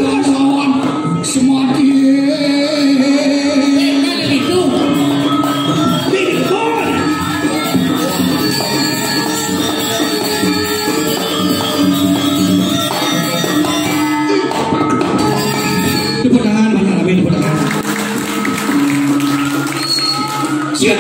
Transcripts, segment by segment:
lawan semakin itu tepuk tangan banyak lagi tepuk tangan siap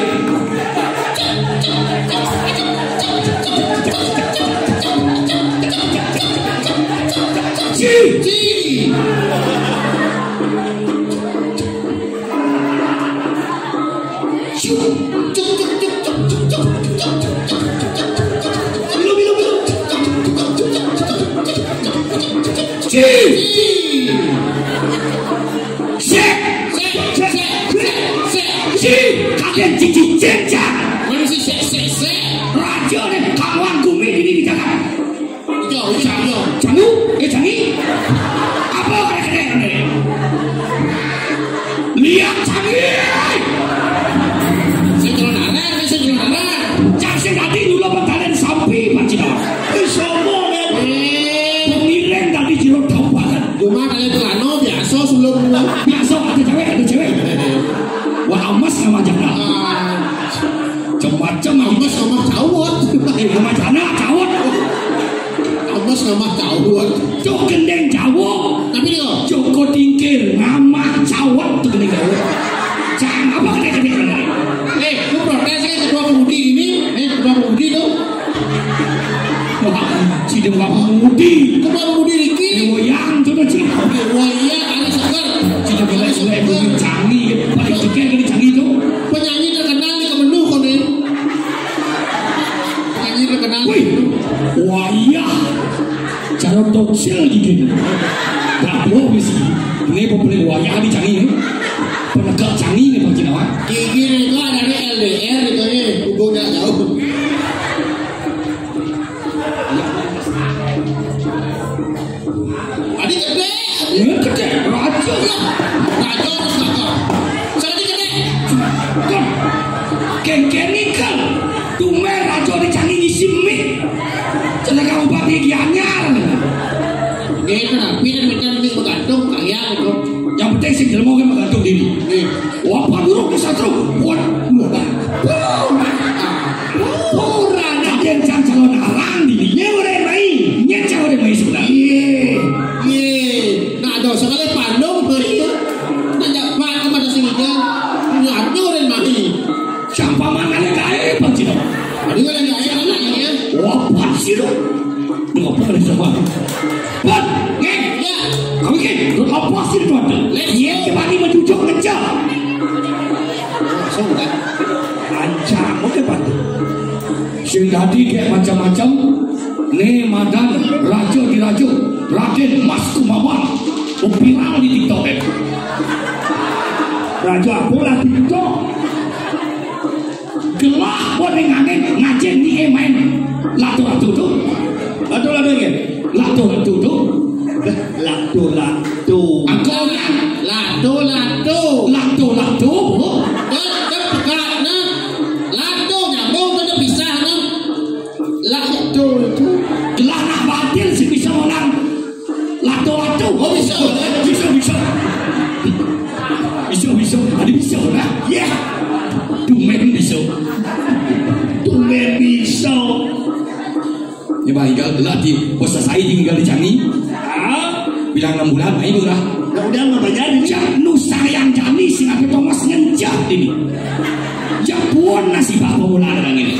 kalian cici jenjang mana sih raja dan kawan gue ini di Jakarta canggih apa keren lihat canggih jangan tadi dulu bentaran sampai Pancino semua pengiring tadi jeruk tahu banget cuma kalian pelano biasa sebelum biasa ada cewek wah amas sama jana macam amas sama cawat sama jana cawat amas sama cawat cok gendeng cawat tapi dia cok tingkir nama cawat tuh gendeng cawat jangan apa gendeng lu protes kan ketua pemudi ini ketua pemudi tuh si ketua pemudi Riki wayang tuh si wayang ada segar si ketua mulai canggih paling tiga kali canggih tuh penyanyi terkenal di Kemenuh kok nih penyanyi terkenal wih wayang cara toksil gitu gak perlu sih ini populer wayang di canggih penegak canggih nih Bang Cinawan gigi itu dari LDR gitu nih hubungnya jauh adik gede raja sekali gede kengkenikan tumer raja di canggih ngisi mie cina kamu bagi gianyar ini kenapa ini bergantung kaya gitu yang penting sih jelmo kan bergantung diri wah paduruk bisa terus buat pura nak jenjang calon arang diri nyewre mai nyecawre mai sebenarnya nah ada sekali pandong mai nanya pak kepada sehingga nyewre mai siapa mana kaya Pancino ini kan yang kaya anaknya wah Pancino dengan boleh semua buat ngek ya kamu ngek lu apa sih itu ada iya kembali mencucuk ngejar langsung kan ancam oke bantu sing tadi kayak macam-macam nih madan raja di raja Raden Mas Kumawan viral di TikTok raja aku lah di TikTok gelap buat ngajen nih main latu-latu tuh latu-latu ya latu-latu tuh latu-latu angkoran latu-latu latu-latu dan pekat nah latu nyambung kan bisa nah latu itu gelah nak batil sih bisa orang latu-latu oh bisa ada bisa nah ya tumen bisa ya bang tinggal latih bos saya tinggal di Canggih bilang 6 bulan main murah udah nggak bayar janu sayang jani sing apa Thomas ngenjat ini jabuan nasi bapak mula orang ini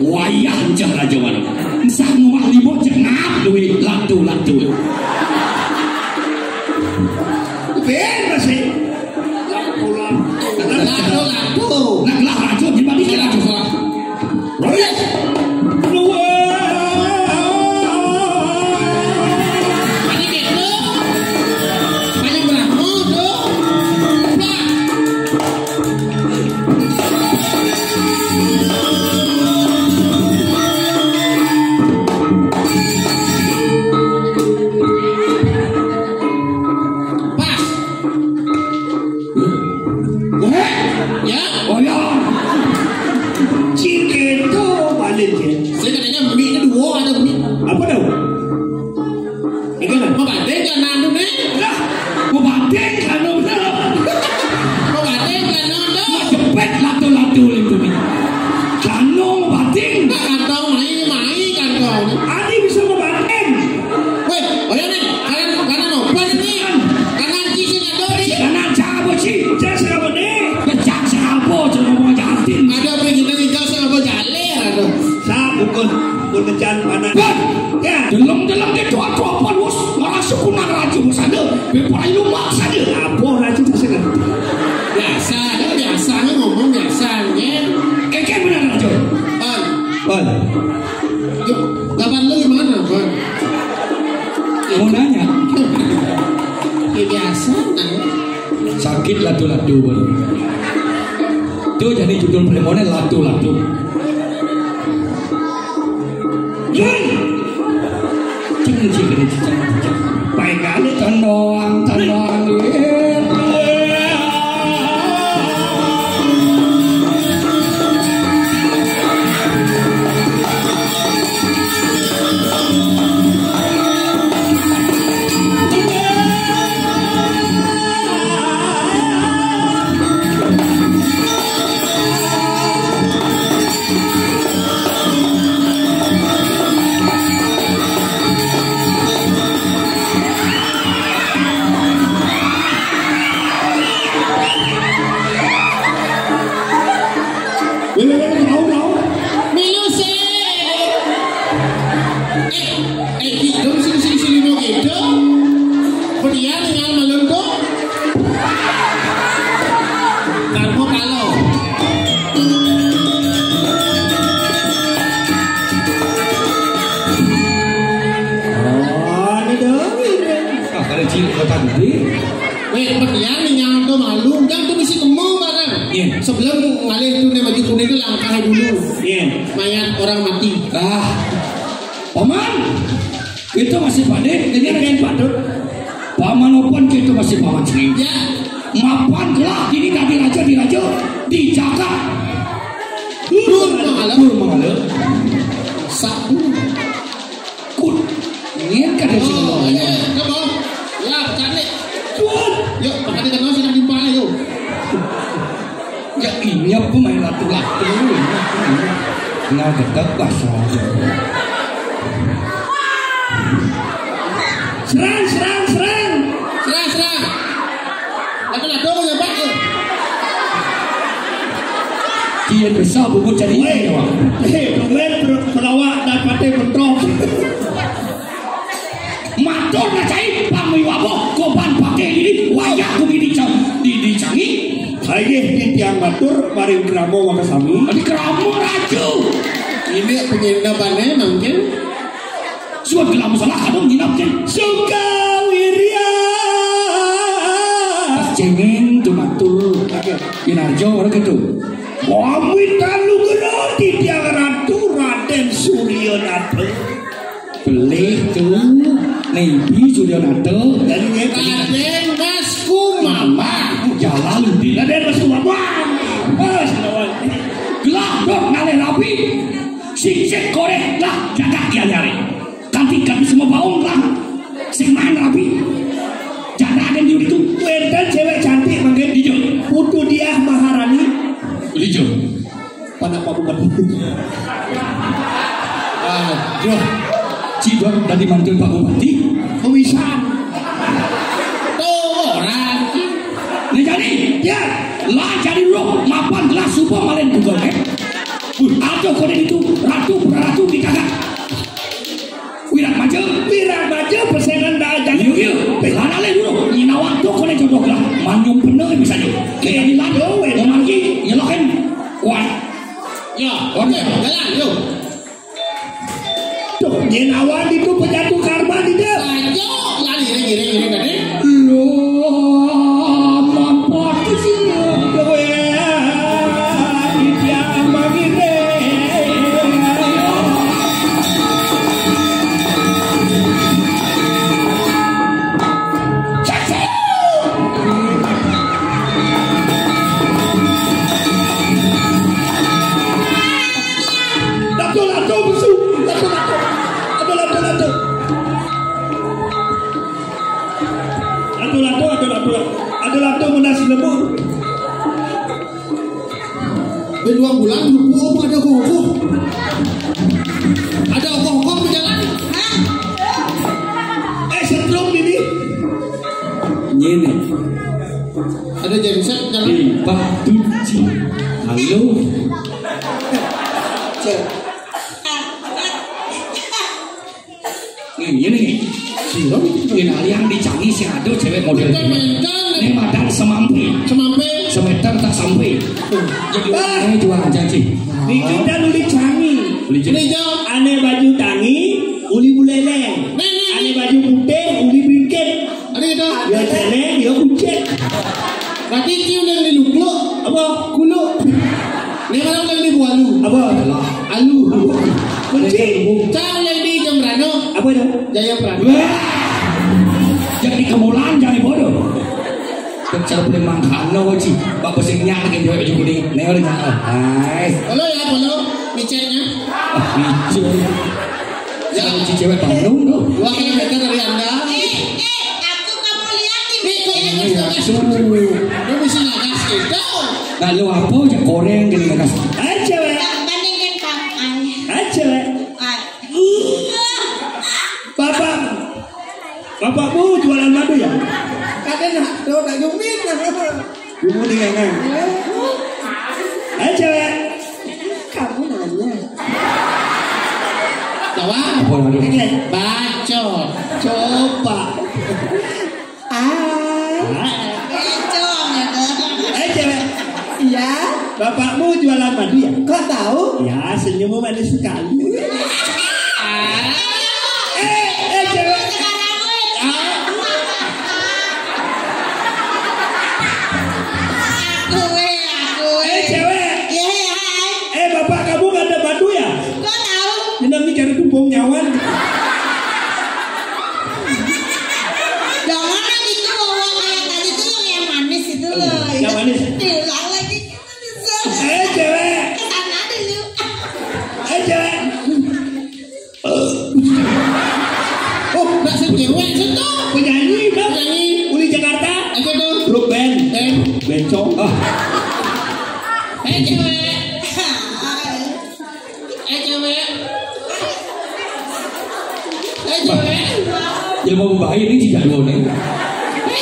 wayah jah raja mana misal ngomong libo jengap duit latu bener sih latu nah raja gimana sih raja royal Bepalai lu maksa dia. Apa lagi tak senang? Biasanya ngomong biasanya. Kayak benar aja. Ban. Kapan lu gimana, Ban? Mau nanya? Ya biasa. Sakit latu-latu, Ban. Itu jadi judul filmnya latu-latu. Yoi. Cing. Baik kali tandang. Sebelum ngalih itu nih baju kuning itu langkah dulu. Mayat orang mati. Paman, kita masih pade, ini dengan patut. Paman opan kita masih paman sendiri. Ya, mapan gelap ini tadi raja dijaga. Dur mengalir. Satu, kut, ingin kada sih ya, kamu, ya cari. Yuk, pakai di kanal sedang dimpalai yuk. Ya ini apa main latu-latu ini? Nah dekat basah. Serang. Latu-latu punya batu. Dia besar bubut jadi ini. Kemudian pelawak dan pate bentrok. Matur na cai pamiwabo koban pakai ini wayah kumi dicangi. Ayo tiang matur mari keramo maka sami. Di keramo raju. Ini penginapannya mungkin. Suat gelap salah kadang nginapkan. Suka wirya. Pas cengeng tu matur. Kinarjo orang itu. Wamit talu geroti tiang ratu Raden Suryonata. Belih tu. Nabi Suryonata dan Raden Mas Kumama. Jalan di Raden Mas Kumama. Mas gelap dok ngalih rapi. Sing korek lah jaga dia nyari. Kanti semua baung lah. Sing main rapi. Jaga ada di itu. Wenten cewek cantik makin hijau. Putu dia Maharani. Hijau. Panak Pak Bupati. Aduh. Cidok dari mantul Pak Bupati. Bisa. Orang. Ini jadi, ya, lah jadi roh mapan gelas super malen Google atau kode itu ratu dikagak. Wirat maju persenan dah jadi. Yuk, pelana le dulu. Ina waktu kode jodoh lah. Manyum bener bisa nih. Kayak di lado, mangi, nyelokin, kuat. Ya, oke, jalan, yuk. Tuh, nyenawan itu penjatuh karma di dia. Ayo, lari, gini tadi. Loh, mampot sih. Adalah menas lembu. Berdua bulan lupa ada koko. Ada koko berjalan. Setrum ini. Ini. Ada genset jalan. Pak Tuci. Halo. Ini. Si Siro yang dicangi si ado cewek model ini madang semampe semeter tak sampai jadi jualan janji di kita uli cangi aneh baju tangi uli buleleng aneh baju putih uli bingket dia celeng dia kucek berarti cium yang di luklo apa kulo ini malam yang di bualu apa alu kucing cang yang di Jembrano apa itu Jaya Prano jadi kemulan jangan bodoh cara boleh makan no wajib bapak singnya lagi jual baju kuning neo di sana halo ya halo micetnya micet jangan cewek Bandung tuh 2 kilometer dari anda aku kamu lihat ini bisa nagas gitu nah lu apa aja goreng gini nagas cewek bandingkan kamu cewek bapakmu jualan madu ya? Kadang nak jumit Jumut nih kan? Cewek. kamu nanya jawab bacot coba bencong ya Cewek. iya Bapakmu jualan madu ya? kok tahu Ya senyummu manis sekali. Cewek. Cewek. Bapak kamu gak ada madu ya? kok tahu Ini cari tumpung nyawan. jangan gitu bawa kayak tadi tuh yang manis itu loh Yang manis? bilang lagi kita bisa Cewek. kesana dulu Cewek. oh nak cewek situ Penyanyi kan? Uli Jakarta. aja tuh Grup band. Bencong. cewek jadi mau bahaya ini tidak dua nih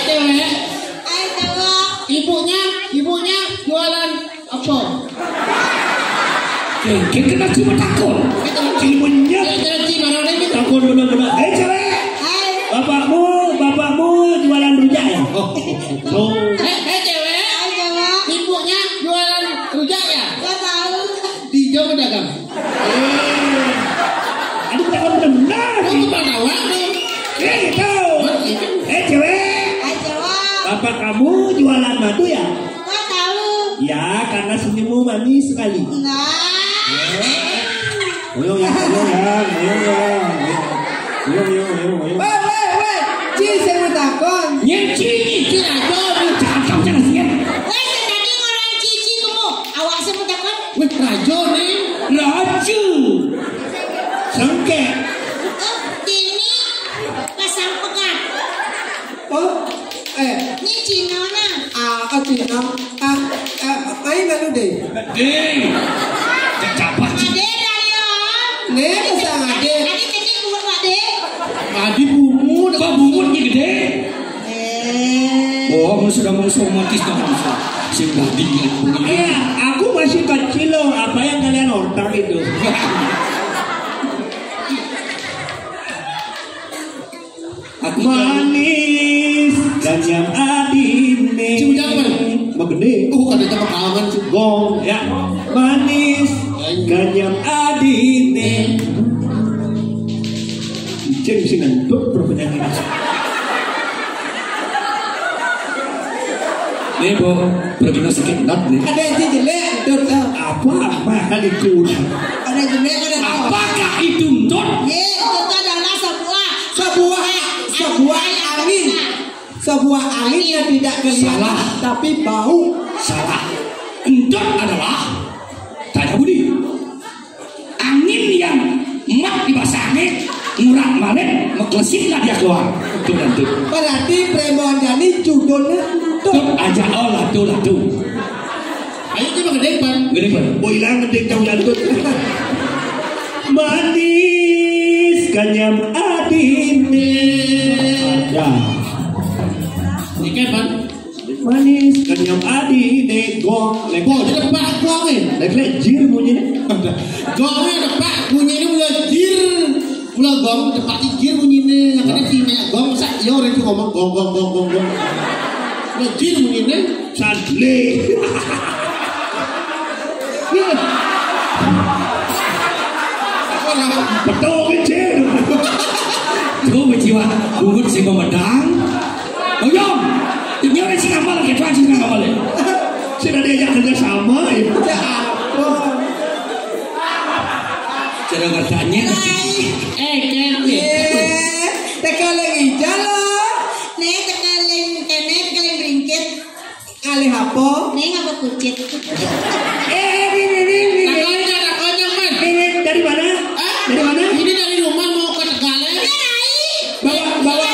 cewek ayo ibunya jualan apa kayak kena cuma takut Cimunya. Takut benar-benar. Cewek. Bapakmu jualan rujak ya? Oh. cewek ibunya jualan rujak ya kok tahu di Jawa Pedagang Aduh takut benar-benar. itu Panawang nih Gitu. Cewek. ayo Bapak kamu jualan madu ya? kok tahu Ya karena senyummu manis sekali. enggak Oyong ya. Ci saya mau takon nyeci jangan kamu jangan siap weh tadi orang cici kamu awak saya mau takon wih rajo nih raju Sengke. ini pasang pekat Oh, ini Cina nah Cina. Ayo malu deh. gede capat ade dari om Nih, kesang ade. tadi tadi buat ade adi bumut kok bumutnya gede oh sudah mengsomatis dong sehingga dingin Aku masih kecil loh. Apa yang kalian order itu? aku Manis dan yang adine. Cibudak apa? Magede. kada itu makawan Gong ya. Manis dan yang adine. Ceng sih ngantuk perpenyanyi ini. nih bu berguna sedikit not nih Ada yang jelek, dot. Apa kali kuda? Ada jelek, ada tahu. apakah itu not ye itu adalah Sebuah angin. Sebuah angin yang tidak kelihatan, Salah. tapi bau. salah endot adalah tanya budi angin yang mat di basah angin murah manen meklesin lah dia keluar tuh nanti Berarti Premondani judulnya tuh tuh. aja lah tuh ayo kita gede pan gede banget Boilang ngetik jauh jantut. Manis kanyam adine. Ya. Ike pan Manis kanyam adine gong oh jadi pak gong lek jir bunyinya. gongnya depak bunyi ini mulai jir Kula gong cepat cikir bunyine, yang kene sine gong sak yo rek ngomong gong gong gong gong gong. Ngejir bunyine Sadle. Betul kecil. Tuh jiwa bungkut si pemedang. Oh Yong, ini orang sih ngamal, kita sih ngamal ya. Sudah diajak kerja sama ya. Ya ampun. Cara katanya. Tekaling hijau loh. Nek tekaling tenet tekaling ringkit. Alih apa? Nek apa kucit? Ini. takonya man. Ini dari mana? Dari mana? Ini dari rumah mau ke Tegaleng. Bawa.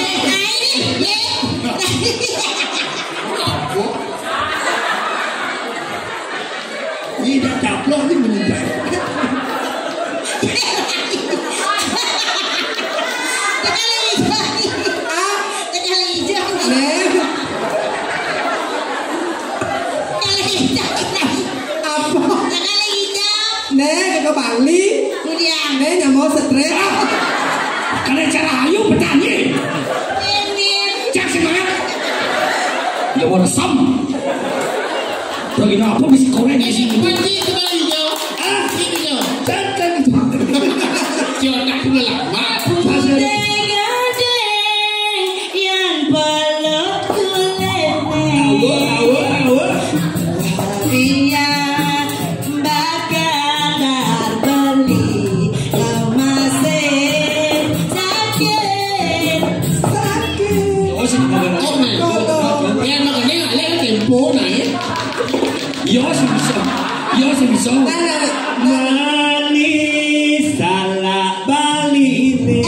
Ini dah caplok ni meninggal. Tekaling hijau. Nek, Tekaling hijau. apa? Tekaling hijau. Nek, ke Bali. Kemudian Nek, nggak mau stres. Kalian cara ayu petani. Cak semangat. Ya war sam. Bagi apa bisa koreng di sini? Panci Tegaleng hijau. Ini hijau. Jangan itu. Ciotak dulu lama. yang peluk Awak. Dia bakal beli lemasin sakit. Oh sih mana? Oh my god. Yang makanya ada tempo naik. Yo sih bisa. Manis salah Bali ini.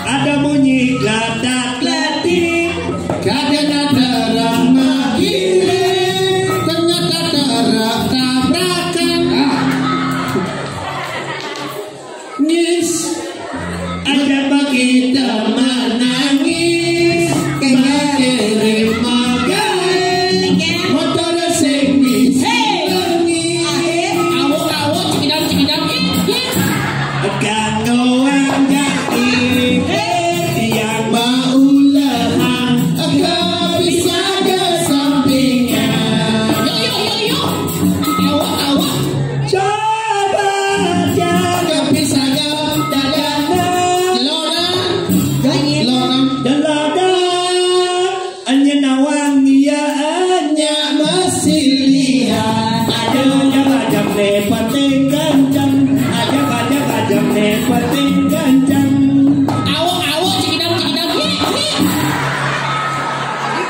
Ada bunyi ladak-ladik. Kadang darah mati, ternyata darah tabrakan. Yes. Ada bagi teman nangis. Mengirim magai. Motor sing disenangi. Awak, Ganoan gaib yang maulahan agak bisa kesampingan. Coba jaga pisang dadanan. Hanya nawang dia hanya masih lihat. Ada jam lepatin kencang. Ada jam lepatin kencang.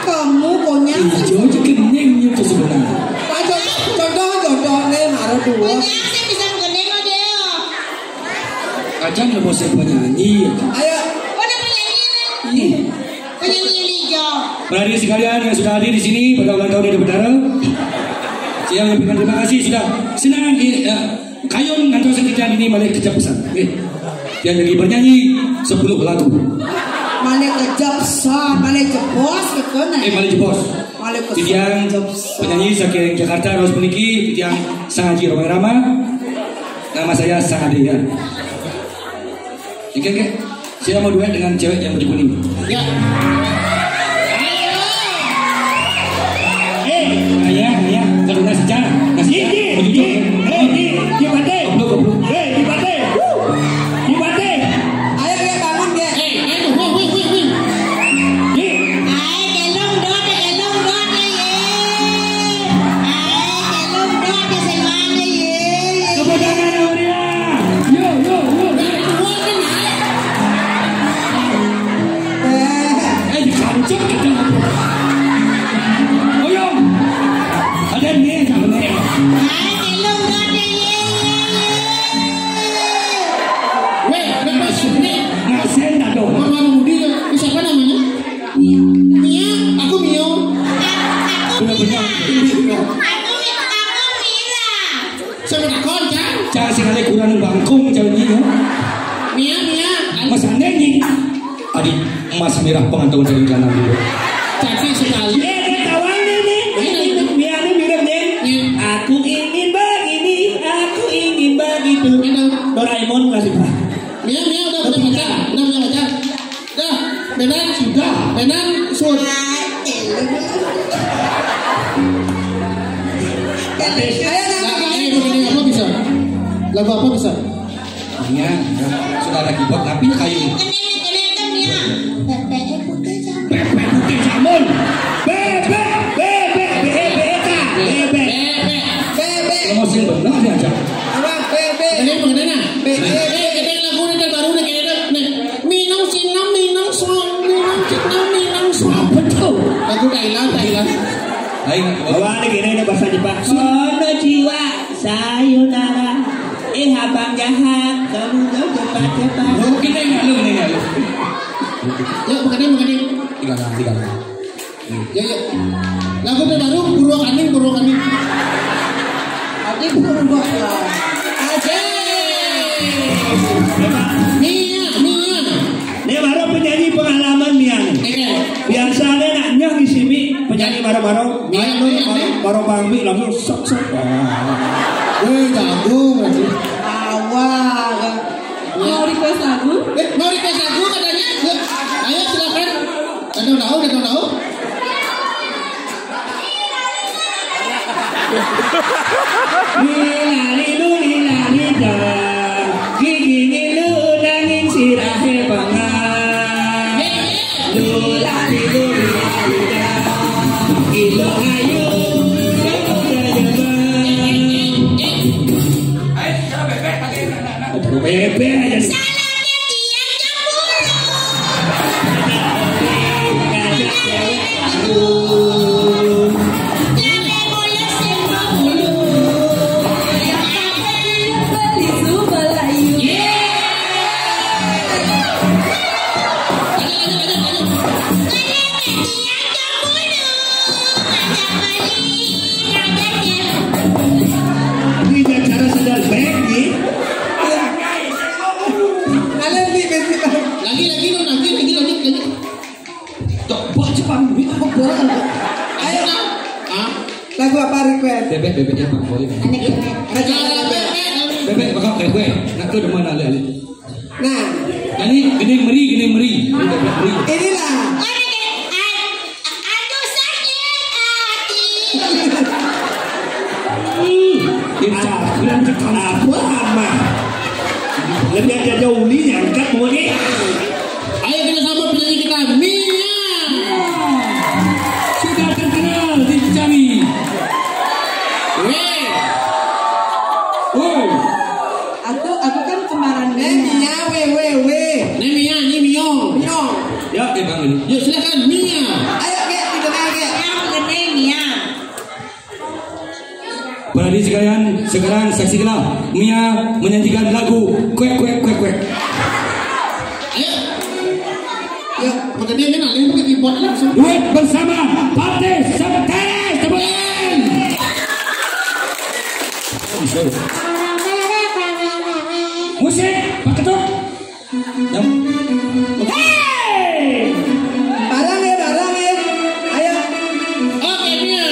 Kamu punya Jauh kenyang itu sebenarnya. jodoh-jodohnya harus dua. Saya bisa mengendeng dia. Kacang lo mau saya penyanyi. Ayo, Oh, ada penyanyi. Penyanyi hijau. Hadirin sekalian yang sudah hadir di sini pada ulang tahun Ida Betara. Saya mengucapkan terima kasih sudah senang kayun ngantos kita ini balik kejap pesan. Dia lagi bernyanyi 10 lagu. balik ke Jepson, balik ke bos gitu nah. Balik jebos. Balik ke Titiang penyanyi saking Jakarta harus meniki Titiang Sangaji Romang Rama. Nama saya Sangadeya. Oke, saya mau duet dengan cewek yang baju kuning. Ya. Ayah, kalau nasi cara, nasi goblok. Ayo dia bangun dia. Yo. Mira. Aku Mira. Sama nak konjang. Jangan sekali kurang bangkung jangan ini. Mia. Mas Aneni. Adik Mas Mira pengantin dari kanan dulu. Cantik sekali. Kawan ini. Mia ini mirip deh. Aku ingin begini, aku ingin begitu. Doraemon masih Pak. Mia udah baca. Udah baca. Dah, benar sudah. Benar sudah. Apa bisa? Lagu apa bisa? Ya, sudah ada keyboard tapi kayu. Kenapa Mira? Bebek putih sama. Bebek putih samun. Bebek. Emosi benar dia aja. Mengenai lagu ini baru nih. Minang suam. Betul. Lagu Thailand. Ayo, Bawa ini gini bahasa Jepang. Sono jiwa sayonara. Abang jahat, kamu gak cepat-cepat. kita enggak lu. Ya, mengenai. Tiga. Ya. Lagu baru Purwakaning. Adik berubah. Mia. Ini baru penyanyi pengalaman Mia nih. Biasanya naknya di sini penyanyi baru-baru. Mia baru pangmi langsung sok. Jago berarti. Awal. Mau request lagu? Mau request lagu katanya? Ayo silakan. Datang tahu. Lilali dah, gigi ngilu nanging sirahe banget. Lilali dah, ilu ayu, bebek aja. Lagu apa request? Bebek Pak boleh. Bebek bakal gue. Nak tu deman ale. Nah, Ini gede meri. Bebek meri. inilah. Aduh sakit hati. Bilang cekam apa amat. Lebih aja jauh ni angkat boleh. Ayo kita sama penyanyi kita Mia. Sudah terkenal di Jambi. Aku kan kemarin Mia we. Ini Miong. Ya, bang ini. Yuk silakan Mia. Ayo kita lagi. Yang gede Mia. Para hadirin sekalian, sekarang saksikanlah Mia menyanyikan lagu Kuek. Ayo. Yuk, makanya ini nak lihat keyboard langsung. Duet bersama Partai Seteres teman. Musik Pak Ketut. Hey! Barang ya. Ayo. Oke Mia.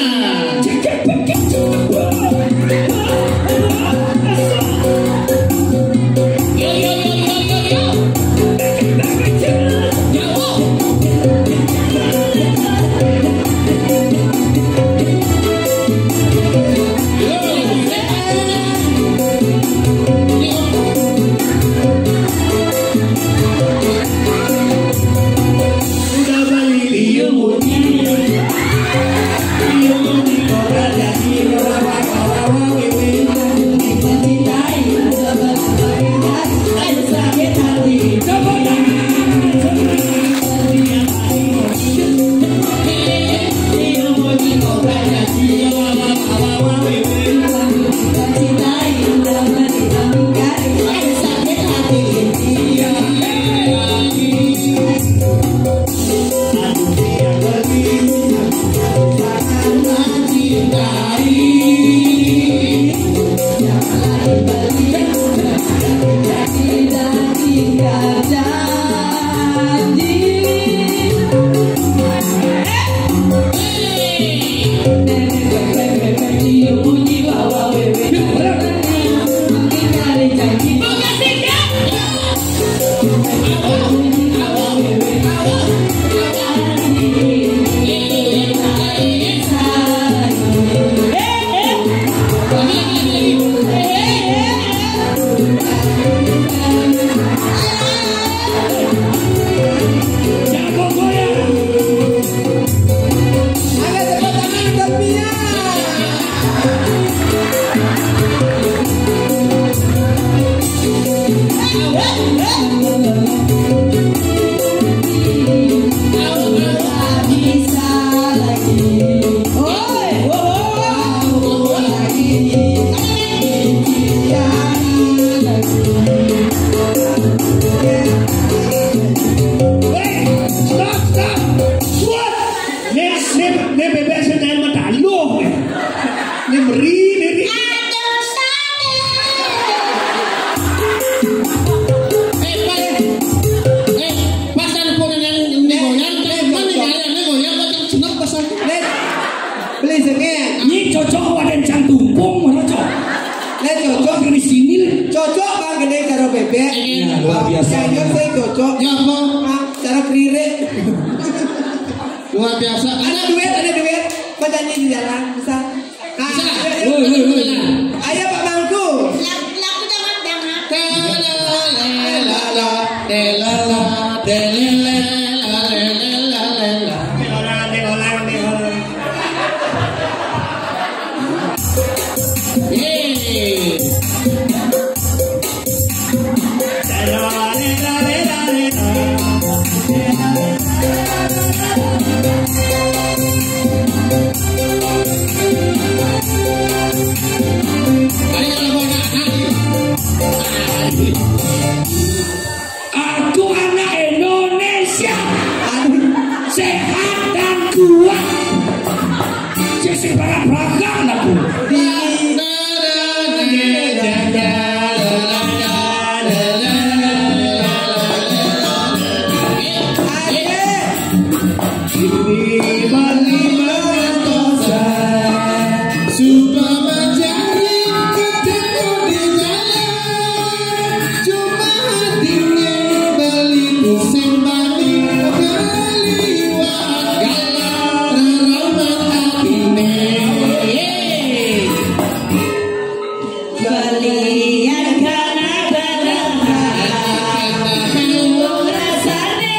Cocok bang gede karo bebek. Luar biasa. Kayaknya saya cocok. Ya apa? Cara kririk. Luar biasa. Ada duit. Penyanyi di jalan bisa. Bisa. Ayo Pak Bangku. Lagu jangan-jangan. Aku anak Indonesia, sehat dan kuat. Jesse Braga aku. Sudah mencari ketemu di jalan, cuma hatinya beli pusing bani keliwat galau terawat hatinya. Belian karena berlebihan, rasanya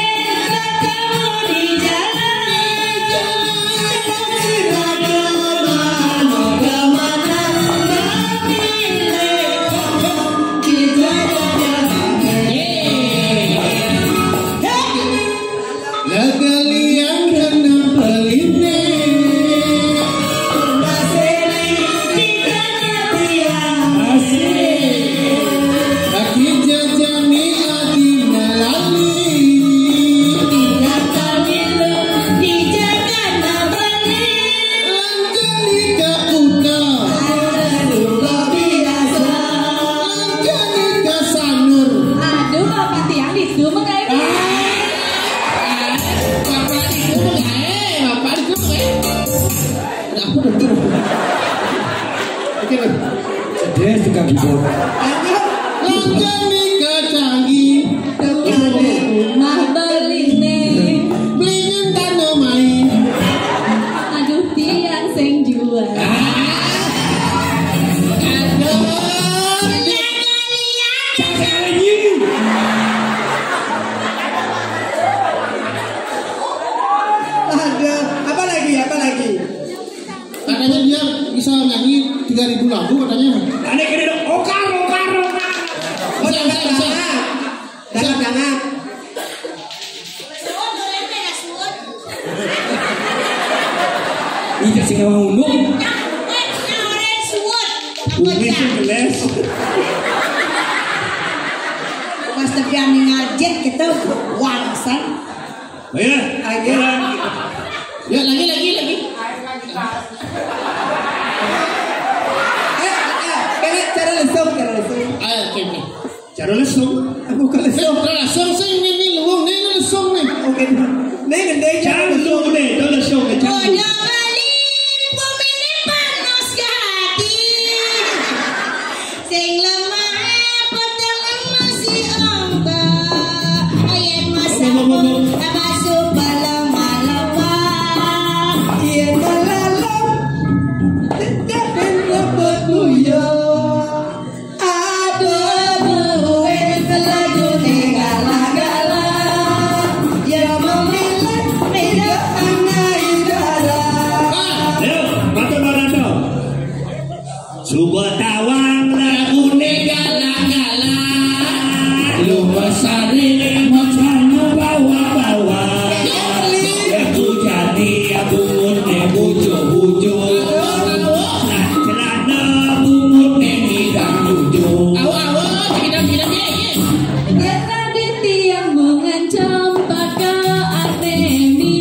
ketemu di jalan. Kalian kena peline, lagi jajani lagi nalani, lanjani ke utah, lanjani ke sanur. Aduh, Bapak Tiang itu mengenai Bapak itu udah aku udah. Oke, Dia suka keyboard. lanjani ke canggih, rumah beline. beliin tanah main. Aduh, Tiang sing jual. Ada apa lagi? Katanya dia bisa nyanyi 3.000 lagu katanya. Ada kira dong, okar. Oh, jangan. Ini kasih nama undung. Umi itu jelas. Pas tepian ngajet kita wangsan. Ya, Lagi. Ya lagi. Cara lesung. Aku kan lesung. Lesung sih ini luwung nih lesung nih. Oke. Nih gede cara Candu nih, itu lesung nih candu. Udah balik, bumi panas ke hati. Sing lemah petang masih ongka. Ayat masa basuh balama-lama. Yen lalam. Tidak dapat buyo. Coba tawang lagune gala-gala, lupa sari macam bawa-bawa. Aku jadi bungut bujo-bujo, celana bungut hidang bujo. Ya tadi tiang mengancam pada Artemi.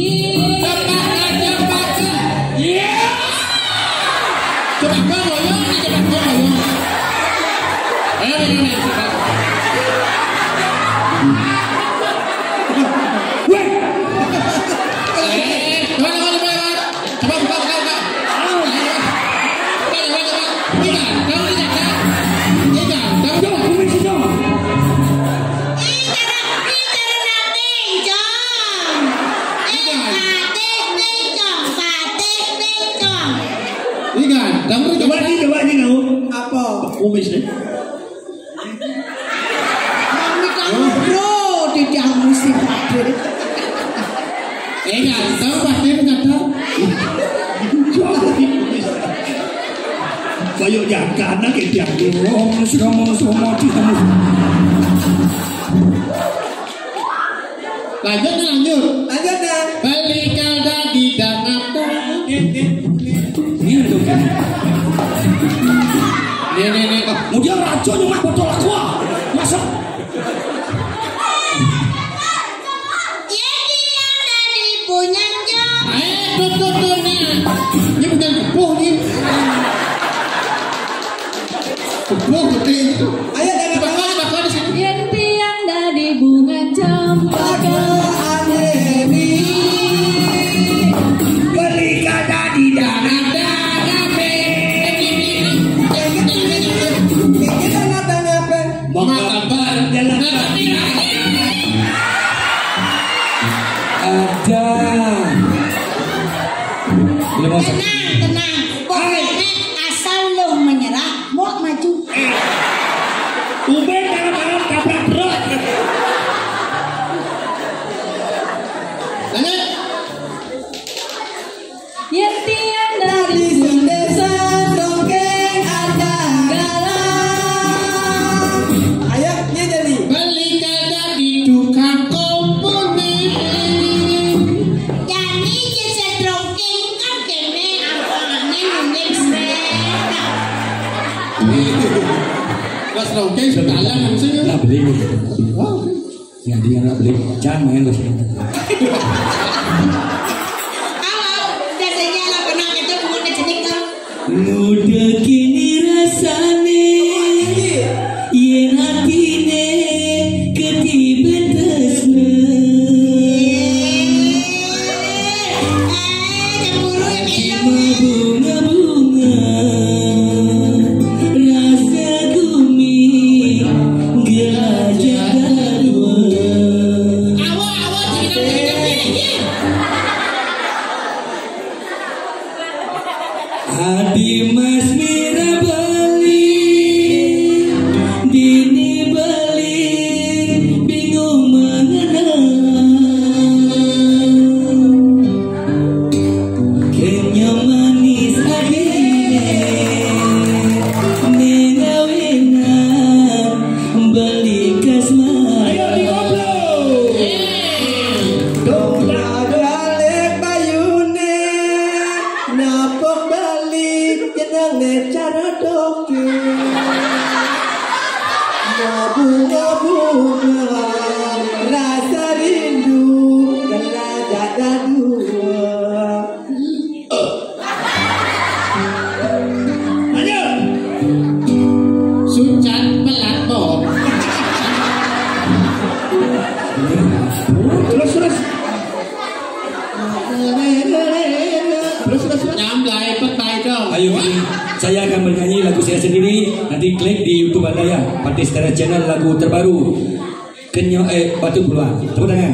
Coba ni kau. Apa? Kumis ni. Mami kamu bro, tidak mesti pakai. Tahu pasti kata. Kayu jangan nak kejap. Oh, sudah mau mati kamu. Lanjut. Lanjut dah. Balik ada di Danata. Ini ada kan? Nih kok. Kemudian racun yang mah botol aku. Masa? Jadi yang dari punya jam. Tuh nih. Ini bukan kepuh nih. Kepuh gede itu. Ayo dengan Bakal di sini. Yang tiang dari bunga cempaka. Artemi. Beli kada di Danata. Kita ngapa-ngapa. Makabar dalam Ada. Belum masuk. Tenang. Pokoknya asal lo menyerah, mau maju. Ubed dalam tabrak berat. Lanjut. Yang tiang dari Di desa dongeng ada galang. Ayo dia jadi. Balik ada di tukang komponen. jadi jasa trongking kan kene apa-apanya nulis sepeda. Pas rongkeng sudah alam maksudnya. Nak beli. Ya dia nak beli. Jangan main bos. Halo, biasanya lah pernah kita mau ngejenik kan. Muda kini rasane yen hatine ketiban tresna. Cemburu yang itu. Bunga-bunga rasa gumi gajah dua. Awak cerita. Hadi mas mira bali, dini bali, bingung mengenal. Kenya manis adine, nengawenan, bali kasmaran. Galek bayune napok balik jenenge cara doke. Bunga-bunga rasa rindu gelajah dua. Lanjut. Sucan pelat bom. saya akan bernyanyi lagu saya sendiri. Nanti klik di YouTube Anda ya, Patistera Channel, lagu terbaru Batu Puluhan. Tepuk tangan.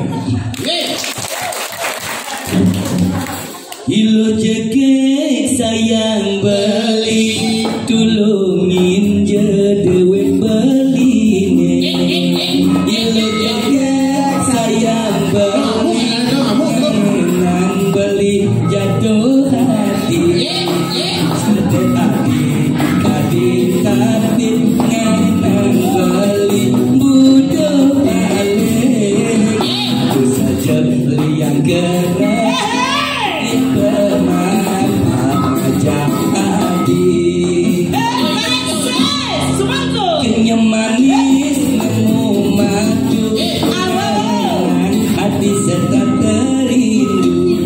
Ilo cekek sayang beli, tulungin jedewet beli ne. Ilo cekek sayang beli, nang beli jatuh hati. Sedih hati, kadit kadit ngenang beli budo balik. Aku saja liang gerak. Kenyam manis nemu madu, hati serta terindu.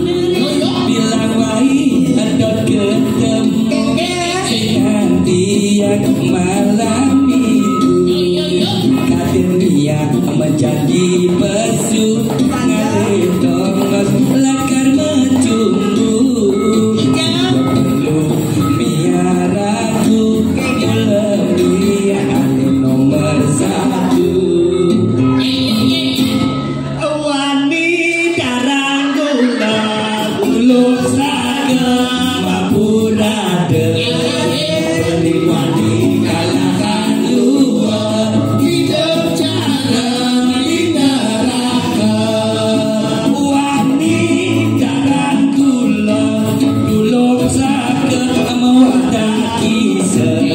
Bilang wahai adot ketemu, senantian malam minggu. Kadernia menjadi pesu, ngare tongos lakar mencumbu. Perlu miaraku, lebih hati nomor satu. Wanita ranggula ulung saga mapurade, beli wani kalahkan luar hidup cara di neraka. Wanita ranggula ulung saga mawada kisah.